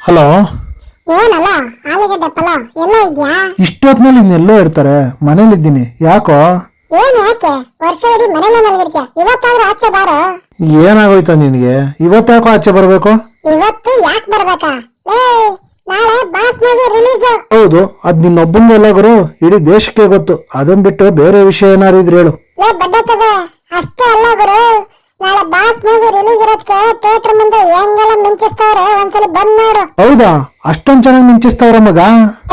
Hello, ಏನಲ್ಲ ಆಲೂಗಡ್ಡೆ ಪಲಾವ್ ಎಲ್ಲೋ ಇದ್ಯಾ? ಇಷ್ಟೊತ್ನಲ್ಲಿ ಇನ್ನೆಲ್ಲೋ ಇರ್ತಾರೆ, ಮನೇಲಿದ್ದೀನಿ. ಯಾಕೋ? ಏನು ಯಾಕೆ ವರ್ಷ ಇಡೀ ಮನೇಲೆ ಮಲಗಿರ್ತೀಯ? ಇವತ್ತಾದ್ರೂ ಆಚೆ ಬಾರೋ. ಏನಾಗೋಯ್ತಾ ನಿನಗೆ? ಇವತ್ತಾಕೋ ಆಚೆ ಬರಬೇಕು? ಇವತ್ತು ಯಾಕೆ ಬರ್ಬೇಕಾ? ಏ ನಾಳೆ ಬಾಸ್ ಮೂವಿ ರಿಲೀಸ್. ಹೌದು, ಅದ್ ನಿನ್ನೊಬ್ಬಂಗೆಲ್ಲ ಗುರು, ಇಡೀ ದೇಶಕ್ಕೆ ಗೊತ್ತು. ಅದನ್ ಬಿಟ್ಟು ಬೇರೆ ವಿಷಯ ಏನಾರು ಇದ್ರೆ ಹೇಳು. ಲೇ ಬಡ್ಡತದೆ ಅಷ್ಟೇ ಅಲ್ಲ ಗುರು, ನಾಳೆ ಬಾಸ್ ಮೂವಿ ರಿಲೀಸ್ ಇರೋದಕ್ಕೆ ಥಿಯೇಟರ್ ಮುಂದೆ ಹೆಂಗೆಲ್ಲ ಮಿಂಚಿಸ್ತವ್ರೆ, ಒಂದ್ಸಲಿ ಬಂದ್ ನೋಡು. ಹೌದಾ? ಅಷ್ಟೊಂದ್ ಚೆನ್ನಾಗಿ ಮಿಂಚಿಸ್ತವ್ರ ಮಗ?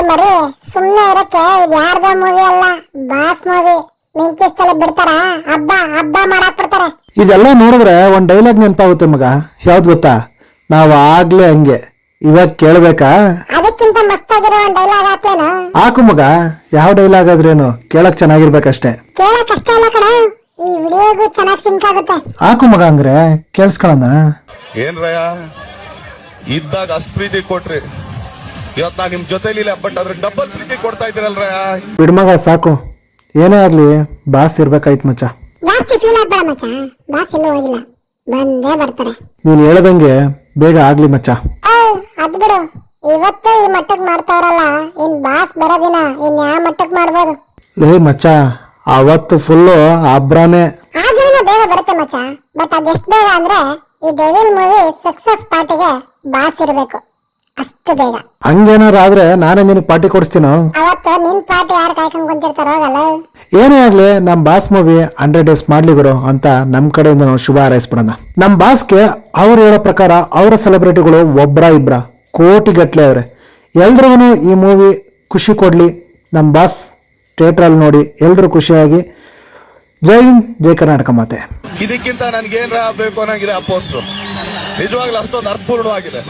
ಮರಿ ಸುಮ್ನೆ ಇರಕ್ಕೆ ಇದು ಯಾರ್ದ ಮೂವಿ ಅಲ್ಲ, ಬಾಸ್ ಮೂವಿ. ಮಿಂಚಿಸ್ತಲೇ ಬಿಡ್ತಾರ, ಹಬ್ಬ ಹಬ್ಬ ಮಾಡಾಕ್ ಬಿಡ್ತಾರೆ. ಇದೆಲ್ಲ ನೋಡಿದ್ರೆ ಒಂದ್ ಡೈಲಾಗ್ ನೆನಪಾಗುತ್ತೆ ಮಗ. ಯಾವ್ದು ಗೊತ್ತಾ? ನಾವ್ ಆಗ್ಲೇ ಹಂಗೆ, ಇವಾಗ ಕೇಳ್ಬೇಕಾ? ಅದಕ್ಕಿಂತ ಮಸ್ತಾಗಿರೋ ಒಂದ್ ಡೈಲಾಗ್ ಹಾಕ್ಲೇನು? ಹಾಕು ಮಗ. ಯಾವ ಡೈಲಾಗ್ ಆದ್ರೇನು ಕೇಳಕ್ ಚೆನ್ನಾಗಿರ್ಬೇಕಷ್ಟೇ. ಕೇಳಕ್ ಅಷ್ಟೇ ಅಲ್ಲ ಕಣ, ಈ ವಿಡಿಯೋಗೂ ಚೆನ್ನಾಗಿ ಸಿಂಕ್ ಆಗುತ್ತೆ. ಹಾಕು ಮಗ, ಹಂಗ್ರೆ ಕೇಳಿಸ್ಕೊಳ್ಳೋಣ. ಏನ್ ರಯ ಇದ್ದಾಗ ಅಷ್ಟ್ ಪ್ರೀತಿ ಕೊಟ್ರಿ, ಇವತ್ ನಾ ನಿಮ್ ಜೊತೆಲಿ ಬಟ್ ಅದ್ರ ಡಬಲ್ ಪ್ರೀತಿ ಕೊಡ್ತಾ ಇದ್ದೀರಲ್ರಯ. ಬಿಡ್ಮಗ ಸಾಕು. ಏನೇ ಆಗ್ಲಿ ಬಾಸ್ ಇರ್ಬೇಕಾಯ್ತು ಮಚ್ಚ. ಜಾಸ್ತಿ ಫೀಲ್ ಆಗ್ಬೇಡ ಮಚ್ಚ, ಬಾಸ್ ಎಲ್ಲೂ ಹೋಗಿಲ್ಲ, ಬಂದೇ ಬರ್ತಾರೆ. ನೀನ್ ಹೇಳ್ದಂಗೆ ಬೇಗ ಆಗ್ಲಿ ಮಚ್ಚ. ಅದ್ ಬಿಡು, ಇವತ್ತು ಈ ಮಟ್ಟಕ್ ಮಾಡ್ತಾವ್ರಲ್ಲ, ಇನ್ ಬಾಸ್ ಬರೋ ದಿನ ಇನ್ ಯಾವ ಮಟ್ಟಕ್ ಮಾಡ್ಬೋದು? ಲೇ ಮಚ್ಚ, ಅವತ್ತು ಫುಲ್ಲು ಅಬ್ರಾನೇ. ಆ ದಿನ ಬೇಗ ಬರುತ್ತೆ ಮಚ್ಚ, ಬಟ್ ಅದೆಷ್ಟ್ ಬೇಗ ಅಂದ್ರೆ ಈ ಡೆವಿಲ್ ಮೂವಿ ಸಕ್ಸಸ್ ಪಾರ್ಟಿಗೆ ಬಾಸ್ ಇರ್ಬೇಕು, ಅಷ್ಟು ಬೇಗ. ಹಂಗೇನಾರು ಆದ್ರೆ ನಾನೇ ನಿನಗೆ ಪಾರ್ಟಿ ಕೊಡಿಸ್ತೀನೋ. ಅವತ್ತು ನಿನ್ ಪಾರ್ಟಿ ಯಾರು ಕಾಯ್ಕೊಂಡ್ ಕುಂತಿರ್ತಾರ, ಹೋಗಲ್ಲ. ಏನೇ ಆಗ್ಲಿ ನಮ್ ಬಾಸ್ ಮೂವಿ 100 ಡೇಸ್ ಮಾಡ್ಲಿ ಗುರು ಅಂತ ನಮ್ ಕಡೆಯಿಂದ ನಾವು ಶುಭ ಹಾರೈಸ್ಬಿಡೋಣ. ನಮ್ ಬಾಸ್ಗೆ ಅವ್ರು ಹೇಳೋ ಪ್ರಕಾರ ಅವರ ಸೆಲೆಬ್ರಿಟಿಗಳು ಒಬ್ರ ಇಬ್ರ ಕೋಟಿಗಟ್ಲೆ ಅವ್ರೆ. ಎಲ್ರಿಗೂ ಈ ಮೂವಿ ಖುಷಿ ಕೊಡ್ಲಿ. ನಮ್ ಬಾಸ್ ಥಿಯೇಟರ್ ಅಲ್ಲಿ ನೋಡಿ ಎಲ್ರು ಖುಷಿಯಾಗಿ ಜೈ ಹಿಂದ್, ಜೈ ಕರ್ನಾಟಕ ಮಾತೆ. ಇದಕ್ಕಿಂತ ನನ್ಗೇನ್ರ ಬೇಕು ಅನ್ನಂಗಿದೆ ಆ ಪೋಸ್ಟ್. ನಿಜವಾಗ್ಲೂ ಅಷ್ಟೊಂದು ಅರ್ಥಪೂರ್ಣವಾಗಿದೆ.